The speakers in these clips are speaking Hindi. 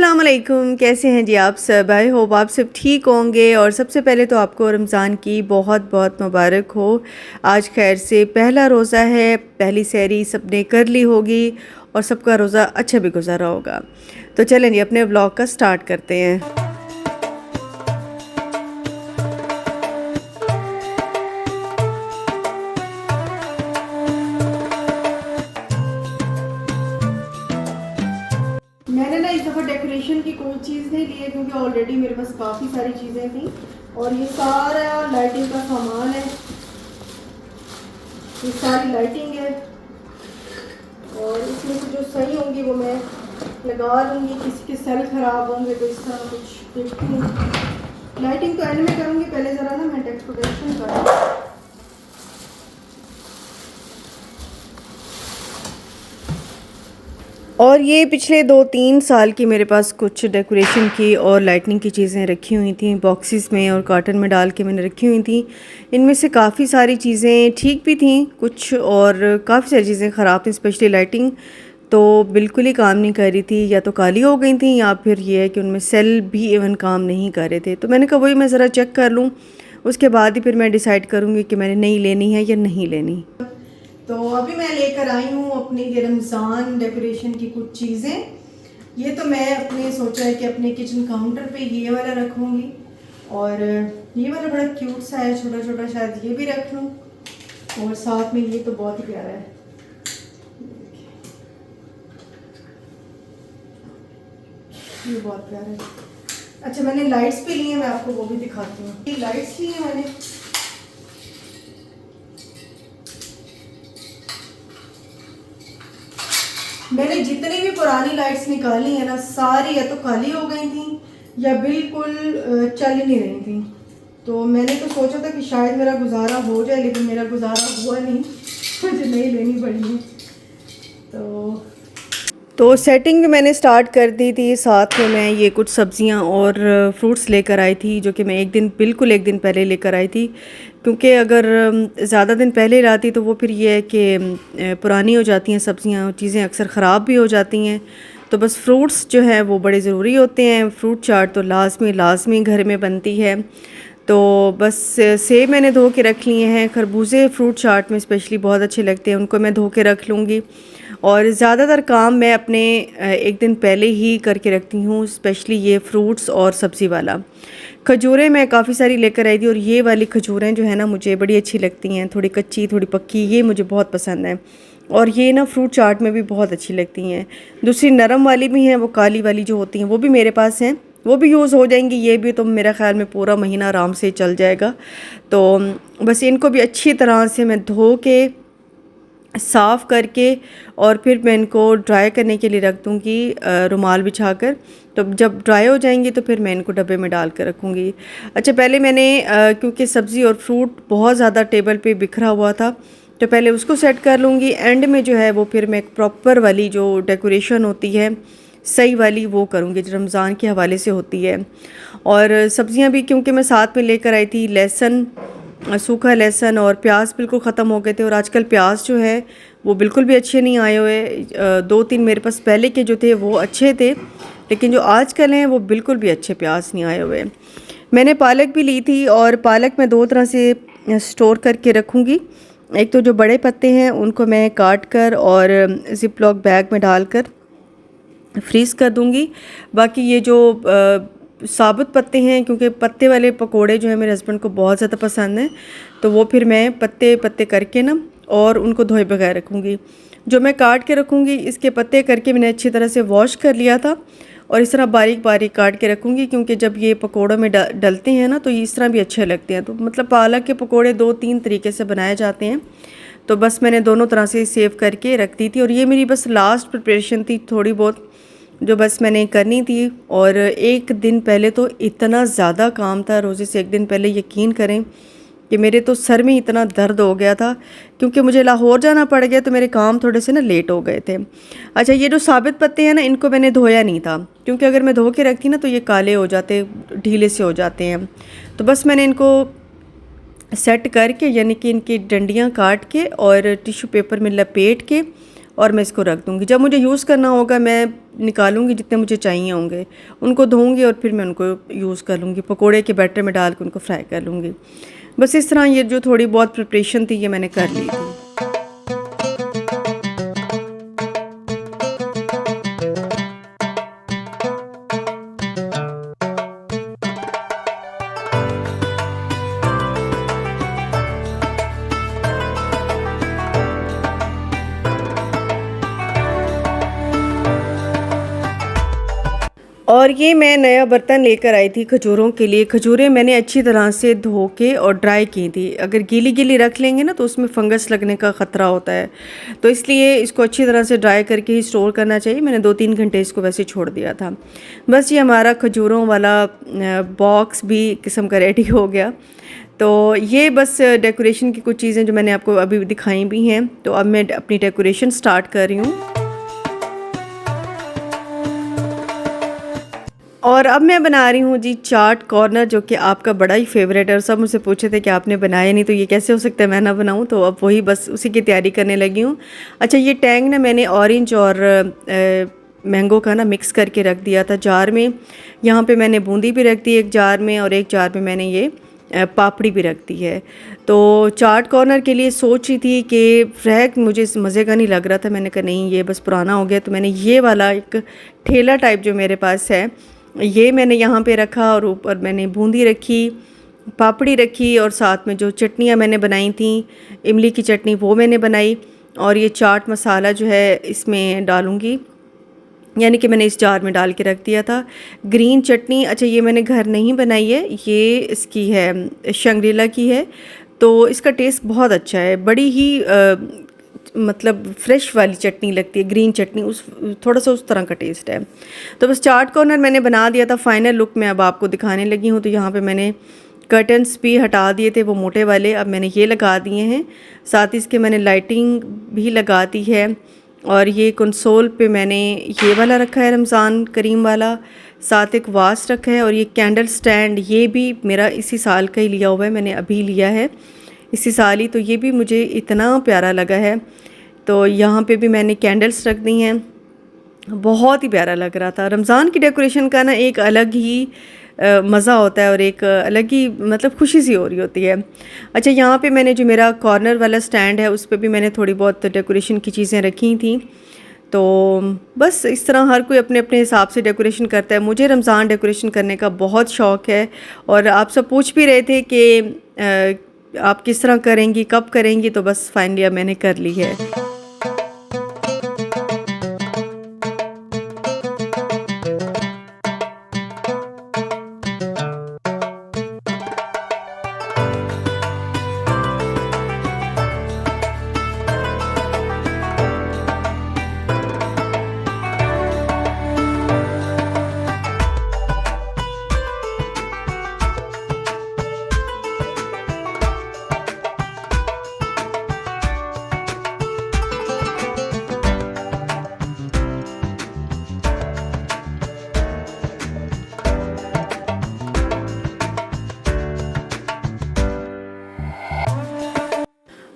अस्सलाम वालेकुम, कैसे हैं जी आप सब। आई होप आप सब ठीक होंगे। और सबसे पहले तो आपको रमज़ान की बहुत बहुत मुबारक हो। आज खैर से पहला रोज़ा है, पहली सहरी सबने कर ली होगी और सबका रोज़ा अच्छा भी गुजारा होगा। तो चलें जी अपने व्लॉग का स्टार्ट करते हैं। मैंने ना इस दफ़ा डेकोरेशन की कोई चीज़ नहीं ली है क्योंकि ऑलरेडी मेरे पास काफ़ी सारी चीज़ें थी। और ये सारा लाइटिंग का सामान है, ये सारी लाइटिंग है और इसमें से जो सही होंगी वो मैं लगा लूँगी। किसी के सेल ख़राब होंगे तो इस तरह कुछ देखती हूँ। लाइटिंग तो एंड में करूँगी, पहले ज़रा ना मैं डेकोरेशन करूँ। और ये पिछले 2-3 साल की मेरे पास कुछ डेकोरेशन की और लाइटनिंग की चीज़ें रखी हुई थी, बॉक्सेस में और कार्टन में डाल के मैंने रखी हुई थी। इनमें से काफ़ी सारी चीज़ें ठीक भी थी कुछ, और काफ़ी सारी चीज़ें ख़राब थी। स्पेशली लाइटिंग तो बिल्कुल ही काम नहीं कर रही थी, या तो काली हो गई थी या फिर ये है कि उनमें सेल भी इवन काम नहीं कर रहे थे। तो मैंने कहा वही मैं ज़रा चेक कर लूँ, उसके बाद ही फिर मैं डिसाइड करूँगी कि मैंने नई लेनी है या नहीं लेनी। तो अभी मैं लेकर आई हूँ अपनी ये रमज़ान डेकोरेशन की कुछ चीज़ें। ये तो मैं अपने सोचा है कि अपने किचन काउंटर पे ये वाला रखूँगी, और ये वाला बड़ा क्यूट सा है, छोटा छोटा, शायद ये भी रख लूँ। और साथ में ये तो बहुत ही प्यारा है, ये बहुत प्यारा है। अच्छा, मैंने लाइट्स भी ली हैं, मैं आपको वो भी दिखाती हूँ। ये लाइट्स ली हैं मैंने जितनी भी पुरानी लाइट्स निकाली है ना, सारी या तो काली हो गई थी या बिल्कुल चल ही नहीं रही थी। तो मैंने तो सोचा था कि शायद मेरा गुजारा हो जाए, लेकिन मेरा गुजारा हुआ नहीं, मुझे नहीं लेनी पड़ी है। तो सेटिंग भी मैंने स्टार्ट कर दी थी। साथ में मैं ये कुछ सब्जियां और फ्रूट्स लेकर आई थी, जो कि मैं बिल्कुल एक दिन पहले लेकर आई थी। क्योंकि अगर ज़्यादा दिन पहले लाती तो वो फिर ये है कि पुरानी हो जाती हैं सब्जियां, चीज़ें अक्सर ख़राब भी हो जाती हैं। तो बस फ्रूट्स जो हैं वो बड़े ज़रूरी होते हैं। फ्रूट चाट तो लाजमी घर में बनती है। तो बस सेब मैंने धो के रख लिए हैं। खरबूजे फ्रूट चाट में स्पेशली बहुत अच्छे लगते हैं, उनको मैं धो के रख लूँगी। और ज़्यादातर काम मैं अपने एक दिन पहले ही करके रखती हूँ, स्पेशली ये फ्रूट्स और सब्ज़ी वाला। खजूरें मैं काफ़ी सारी लेकर आई थी, और ये वाली खजूरें जो है ना मुझे बड़ी अच्छी लगती हैं, थोड़ी कच्ची थोड़ी पक्की, ये मुझे बहुत पसंद है। और ये ना फ्रूट चाट में भी बहुत अच्छी लगती हैं। दूसरी नरम वाली भी हैं, वो काली वाली जो होती हैं वो भी मेरे पास हैं, वो भी यूज़ हो जाएंगी। ये भी तो मेरा ख़्याल में पूरा महीना आराम से चल जाएगा। तो बस इनको भी अच्छी तरह से मैं धो के साफ़ करके और फिर मैं इनको ड्राई करने के लिए रख दूँगी रुमाल बिछाकर। तो जब ड्राई हो जाएंगी तो फिर मैं इनको डब्बे में डाल कर रखूँगी। अच्छा, पहले मैंने क्योंकि सब्ज़ी और फ्रूट बहुत ज़्यादा टेबल पे बिखरा हुआ था, तो पहले उसको सेट कर लूँगी। एंड में जो है वो फिर मैं प्रॉपर वाली जो डेकोरेशन होती है सही वाली वो करूँगी, जो रमज़ान के हवाले से होती है। और सब्ज़ियाँ भी क्योंकि मैं साथ में लेकर आई थी, लहसुन, सूखा लहसुन और प्याज बिल्कुल ख़त्म हो गए थे। और आजकल प्याज जो है वो बिल्कुल भी अच्छे नहीं आए हुए। 2-3 मेरे पास पहले के जो थे वो अच्छे थे, लेकिन जो आजकल हैं वो बिल्कुल भी अच्छे प्याज नहीं आए हुए। मैंने पालक भी ली थी, और पालक मैं 2 तरह से स्टोर करके रखूँगी। एक तो जो बड़े पत्ते हैं उनको मैं काट कर और ज़िप लॉक बैग में डालकर फ्रीज़ कर दूँगी। बाकी ये जो साबुत पत्ते हैं, क्योंकि पत्ते वाले पकोड़े जो है मेरे हस्बैंड को बहुत ज़्यादा पसंद हैं, तो वो फिर मैं पत्ते पत्ते करके ना और उनको धोए बगैर रखूँगी। जो मैं काट के रखूँगी, इसके पत्ते करके मैंने अच्छी तरह से वॉश कर लिया था, और इस तरह बारीक बारीक काट के रखूँगी। क्योंकि जब ये पकोड़ों में डलते हैं ना तो ये इस तरह भी अच्छे लगते हैं। तो मतलब पालक के पकोड़े 2-3 तरीके से बनाए जाते हैं, तो बस मैंने दोनों तरह से सेव करके रख दी थी। और ये मेरी बस लास्ट प्रिपरेशन थी थोड़ी बहुत, जो बस मैंने करनी थी। और एक दिन पहले तो इतना ज़्यादा काम था, रोज़े से एक दिन पहले यकीन करें कि मेरे तो सर में इतना दर्द हो गया था, क्योंकि मुझे लाहौर जाना पड़ गया, तो मेरे काम थोड़े से ना लेट हो गए थे। अच्छा, ये जो साबित पत्ते हैं ना, इनको मैंने धोया नहीं था, क्योंकि अगर मैं धो के रखती ना तो ये काले हो जाते, ढीले से हो जाते हैं। तो बस मैंने इनको सेट करके, यानी कि इनकी डंडियाँ काट के और टिश्यू पेपर में लपेट के और मैं इसको रख दूँगी। जब मुझे यूज़ करना होगा मैं निकालूँगी जितने मुझे चाहिए होंगे, उनको धोऊँगी और फिर मैं उनको यूज़ कर लूँगी, पकोड़े के बैटर में डाल के उनको फ्राई कर लूँगी। बस इस तरह ये जो थोड़ी बहुत प्रिपरेशन थी ये मैंने कर ली थी। और ये मैं नया बर्तन लेकर आई थी खजूरों के लिए। खजूरें मैंने अच्छी तरह से धो के और ड्राई की थी। अगर गीली गीली रख लेंगे ना तो उसमें फंगस लगने का ख़तरा होता है, तो इसलिए इसको अच्छी तरह से ड्राई करके ही स्टोर करना चाहिए। मैंने 2-3 घंटे इसको वैसे छोड़ दिया था। बस ये हमारा खजूरों वाला बॉक्स भी किस्म का रेडी हो गया। तो ये बस डेकोरेशन की कुछ चीज़ें जो मैंने आपको अभी दिखाई भी हैं। तो अब मैं अपनी डेकोरेशन स्टार्ट कर रही हूँ। और अब मैं बना रही हूँ जी चाट कॉर्नर, जो कि आपका बड़ा ही फेवरेट है और सब मुझसे पूछे थे कि आपने बनाया नहीं, तो ये कैसे हो सकता है मैं ना बनाऊँ। तो अब वही बस उसी की तैयारी करने लगी हूँ। अच्छा, ये टैंग ना मैंने ऑरेंज और मैंगो का ना मिक्स करके रख दिया था जार में। यहाँ पे मैंने बूंदी भी रख दी एक जार में, और एक जार में मैंने ये पापड़ी भी रख दी है। तो चाट कॉर्नर के लिए सोच रही थी कि फ्रैग मुझे इस मज़े का नहीं लग रहा था। मैंने कहा नहीं, ये बस पुराना हो गया। तो मैंने ये वाला एक ठेला टाइप जो मेरे पास है ये मैंने यहाँ पे रखा, और ऊपर मैंने बूंदी रखी, पापड़ी रखी, और साथ में जो चटनियाँ मैंने बनाई थी, इमली की चटनी वो मैंने बनाई। और ये चाट मसाला जो है इसमें डालूँगी, यानी कि मैंने इस जार में डाल के रख दिया था। ग्रीन चटनी, अच्छा ये मैंने घर नहीं बनाई है, ये इसकी है, शंग्रीला की है। तो इसका टेस्ट बहुत अच्छा है, बड़ी ही मतलब फ्रेश वाली चटनी लगती है, ग्रीन चटनी, उस थोड़ा सा उस तरह का टेस्ट है। तो बस चाट कॉर्नर मैंने बना दिया था। फाइनल लुक मैं अब आपको दिखाने लगी हूँ। तो यहाँ पे मैंने कर्टन्स भी हटा दिए थे वो मोटे वाले, अब मैंने ये लगा दिए हैं। साथ ही इसके मैंने लाइटिंग भी लगा दी है। और ये कंसोल पे मैंने ये वाला रखा है, रमज़ान करीम वाला। साथ एक वास रखा है, और ये कैंडल स्टैंड ये भी मेरा इसी साल का ही लिया हुआ है, मैंने अभी लिया है इसी साल ही। तो ये भी मुझे इतना प्यारा लगा है। तो यहाँ पे भी मैंने कैंडल्स रख दी हैं, बहुत ही प्यारा लग रहा था। रमज़ान की डेकोरेशन का ना एक अलग ही मज़ा होता है, और एक अलग ही मतलब खुशी सी हो रही होती है। अच्छा, यहाँ पे मैंने जो मेरा कॉर्नर वाला स्टैंड है उस पे भी मैंने थोड़ी बहुत डेकोरेशन की चीज़ें रखी थी। तो बस इस तरह हर कोई अपने अपने हिसाब से डेकोरेशन करता है। मुझे रमज़ान डेकोरेशन करने का बहुत शौक़ है। और आप सब पूछ भी रहे थे कि आप किस तरह करेंगी, कब करेंगी, तो बस फाइनली अब मैंने कर ली है।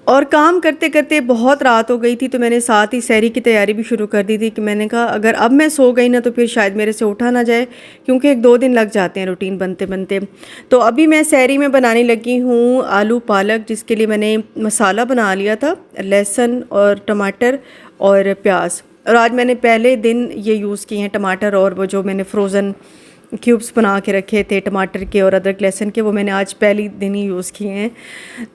और काम करते करते बहुत रात हो गई थी, तो मैंने साथ ही सहरी की तैयारी भी शुरू कर दी थी कि मैंने कहा अगर अब मैं सो गई ना तो फिर शायद मेरे से उठा ना जाए, क्योंकि 1-2 दिन लग जाते हैं रूटीन बनते बनते। तो अभी मैं सहरी में बनाने लगी हूँ आलू पालक, जिसके लिए मैंने मसाला बना लिया था, लहसुन और टमाटर और प्याज। और आज मैंने पहले दिन ये यूज़ किए हैं टमाटर, और वो जो मैंने फ्रोज़न क्यूब्स बना के रखे थे टमाटर के और अदरक लहसुन के, वो मैंने आज पहली दिन ही यूज़ किए हैं।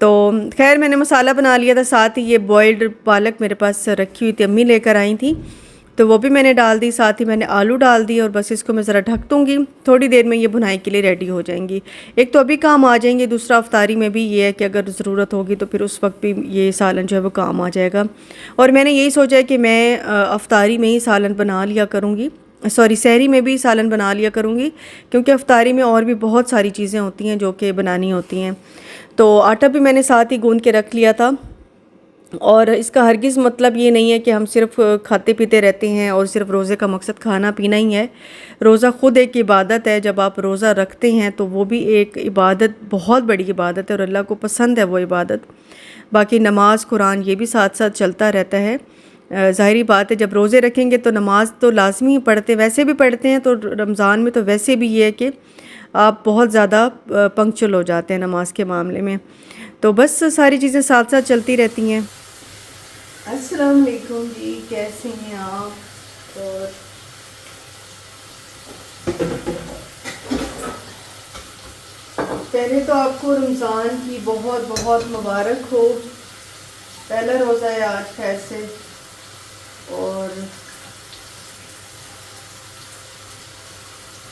तो खैर मैंने मसाला बना लिया था। साथ ही ये बॉइल्ड पालक मेरे पास रखी हुई थी, अम्मी लेकर आई थी, तो वो भी मैंने डाल दी। साथ ही मैंने आलू डाल दिए, और बस इसको मैं ज़रा ढक दूँगी, थोड़ी देर में ये भुनाई के लिए रेडी हो जाएंगी। एक तो अभी काम आ जाएंगे, दूसरा अफ्तारी में भी ये है कि अगर ज़रूरत होगी तो फिर उस वक्त भी ये सालन जो है वो काम आ जाएगा। और मैंने यही सोचा है कि मैं अफ्तारी में ही सालन बना लिया करूँगी, सॉरी सहरी में भी सालन बना लिया करूँगी, क्योंकि अफ्तारी में और भी बहुत सारी चीज़ें होती हैं जो कि बनानी होती हैं। तो आटा भी मैंने साथ ही गूंद के रख लिया था। और इसका हरगिज़ मतलब ये नहीं है कि हम सिर्फ खाते पीते रहते हैं और सिर्फ रोज़े का मकसद खाना पीना ही है। रोज़ा ख़ुद एक इबादत है। जब आप रोज़ा रखते हैं तो वो भी एक इबादत, बहुत बड़ी इबादत है, और अल्लाह को पसंद है वो इबादत। बाकी नमाज कुरान ये भी साथ साथ चलता रहता है। ज़ाहिरी बात है, जब रोज़े रखेंगे तो नमाज तो लाजमी ही पढ़ते, वैसे भी पढ़ते हैं, तो रमज़ान में तो वैसे भी ये है कि आप बहुत ज़्यादा पंक्चुअल हो जाते हैं नमाज के मामले में। तो बस सारी चीज़ें साथ साथ चलती रहती हैं। अस्सलाम वालेकुम जी, कैसे हैं आप? और पहले तो आपको रमज़ान की बहुत बहुत मुबारक हो। पहला रोज़ा है आज खैर से, और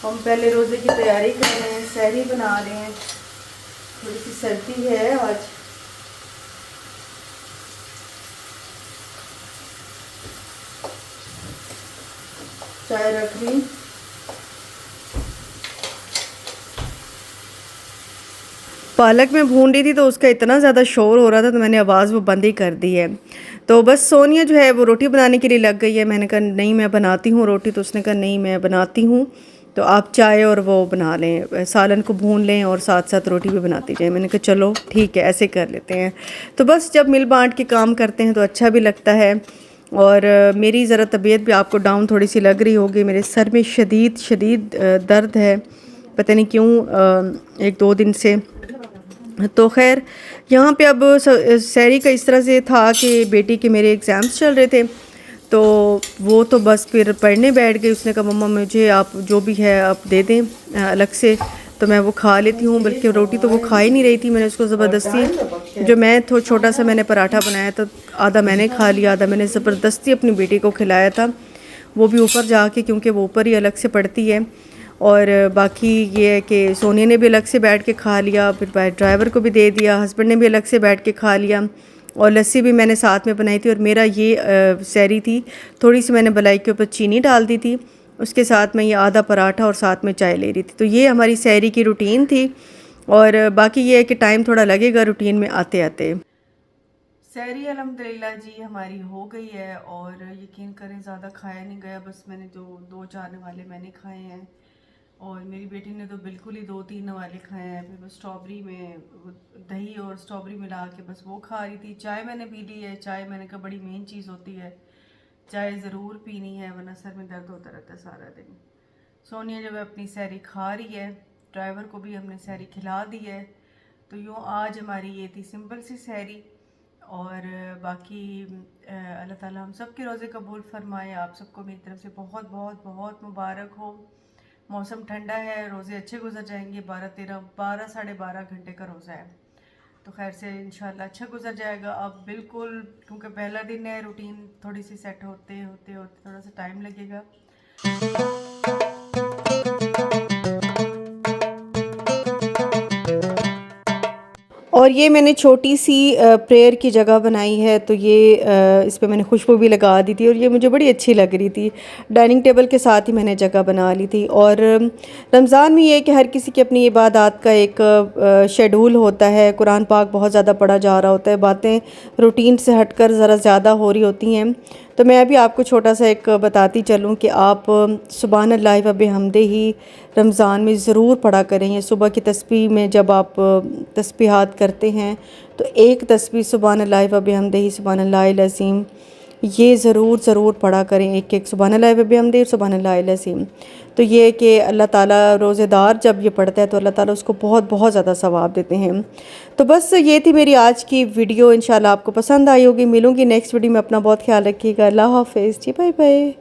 हम पहले रोज़े की तैयारी कर रहे हैं, सहरी बना रहे हैं। थोड़ी सी सर्दी है आज। चाय रख ली। पालक में भून रही थी तो उसका इतना ज़्यादा शोर हो रहा था, तो मैंने आवाज़ वो बंद ही कर दी है। तो बस सोनिया जो है वो रोटी बनाने के लिए लग गई है। मैंने कहा नहीं मैं बनाती हूँ रोटी, तो उसने कहा नहीं मैं बनाती हूँ, तो आप चाय और वो बना लें, सालन को भून लें और साथ साथ रोटी भी बनाती जाएँ। मैंने कहा चलो ठीक है, ऐसे कर लेते हैं। तो बस जब मिल बाँट के काम करते हैं तो अच्छा भी लगता है। और मेरी ज़रा तबीयत भी आपको डाउन थोड़ी सी लग रही होगी। मेरे सर में शदीद दर्द है, पता नहीं क्यों, 1-2 दिन से। तो खैर यहाँ पे अब सहरी का इस तरह से था कि बेटी के मेरे एग्ज़ाम्स चल रहे थे, तो वो तो बस फिर पढ़ने बैठ गई। उसने कहा मम्मा मुझे आप जो भी है आप दे दें अलग से, तो मैं वो खा लेती हूँ। बल्कि रोटी तो वो खा ही नहीं रही थी, मैंने उसको ज़बरदस्ती, जो मैं तो छोटा सा मैंने पराठा बनाया था, आधा मैंने खा लिया, आधा मैंने ज़बरदस्ती अपनी बेटी को खिलाया था, वो भी ऊपर जाके, क्योंकि वो ऊपर ही अलग से पढ़ती है। और बाकी ये है कि सोनी ने भी अलग से बैठ के खा लिया, फिर ड्राइवर को भी दे दिया, हस्बैंड ने भी अलग से बैठ के खा लिया, और लस्सी भी मैंने साथ में बनाई थी। और मेरा ये सहरी थी, थोड़ी सी मैंने मलाई के ऊपर चीनी डाल दी थी, उसके साथ में ये आधा पराठा और साथ में चाय ले रही थी। तो ये हमारी सहरी की रूटीन थी। और बाकी ये है कि टाइम थोड़ा लगेगा रूटीन में आते आते। सहरी अल्हम्दुलिल्लाह जी हमारी हो गई है, और यकीन करें ज़्यादा खाया नहीं गया, बस मैंने जो 2-4 वाले मैंने खाए हैं, और मेरी बेटी ने तो बिल्कुल ही 2-3 वाले खाए हैं। फिर बस स्ट्रॉबेरी में दही और स्ट्रॉबेरी मिला के बस वो खा रही थी। चाय मैंने पी ली है। चाय मैंने कहा बड़ी मेन चीज़ होती है, चाय ज़रूर पीनी है, वरना सर में दर्द होता रहता है सारा दिन। सोनिया जब अपनी सहरी खा रही है, ड्राइवर को भी हमने सहरी खिला दी है। तो यूँ आज हमारी ये थी सिंपल सी सहरी। और बाकी अल्लाह ताला हम सब के रोज़े कबूल फरमाए। आप सबको मेरी तरफ से बहुत बहुत बहुत मुबारक हो। मौसम ठंडा है, रोज़े अच्छे गुजर जाएंगे। 12 साढ़े 12 घंटे का रोज़ा है, तो खैर से इंशाल्लाह अच्छा गुजर जाएगा। अब बिल्कुल, क्योंकि पहला दिन है, रूटीन थोड़ी सी सेट होते होते होते थोड़ा सा टाइम लगेगा। और ये मैंने छोटी सी प्रेयर की जगह बनाई है, तो ये इस पे मैंने खुशबू भी लगा दी थी, और ये मुझे बड़ी अच्छी लग रही थी। डाइनिंग टेबल के साथ ही मैंने जगह बना ली थी। और रमज़ान में ये है कि हर किसी की अपनी इबादत का एक शेड्यूल होता है। कुरान पाक बहुत ज़्यादा पढ़ा जा रहा होता है, बातें रूटीन से हटकर ज़रा ज़्यादा हो रही होती हैं। तो मैं अभी आपको छोटा सा एक बताती चलूँ कि आप सुबहान अल्लाह व बिहम्दिही रमज़ान में ज़रूर पढ़ा करें। ये सुबह की तस्बीह में जब आप तस्बीहात करते हैं, तो एक तस्बीह सुबहान अल्लाह व बिहम्दिही सुबहान अल्लाहिल अज़ीम, ये ज़रूर पढ़ा करें। एक एक सुबहान अल्लाह व बिहम्दिही सुबहान अल्लाहिल अज़ीम। तो ये कि अल्लाह ताला रोज़ेदार जब ये पढ़ता है तो अल्लाह ताला उसको बहुत बहुत ज़्यादा सवाब देते हैं। तो बस ये थी मेरी आज की वीडियो, इंशाल्लाह आपको पसंद आई होगी। मिलूँगी नेक्स्ट वीडियो में। अपना बहुत ख्याल रखिएगा। अल्लाह हाफ़िज़ जी, बाय बाय।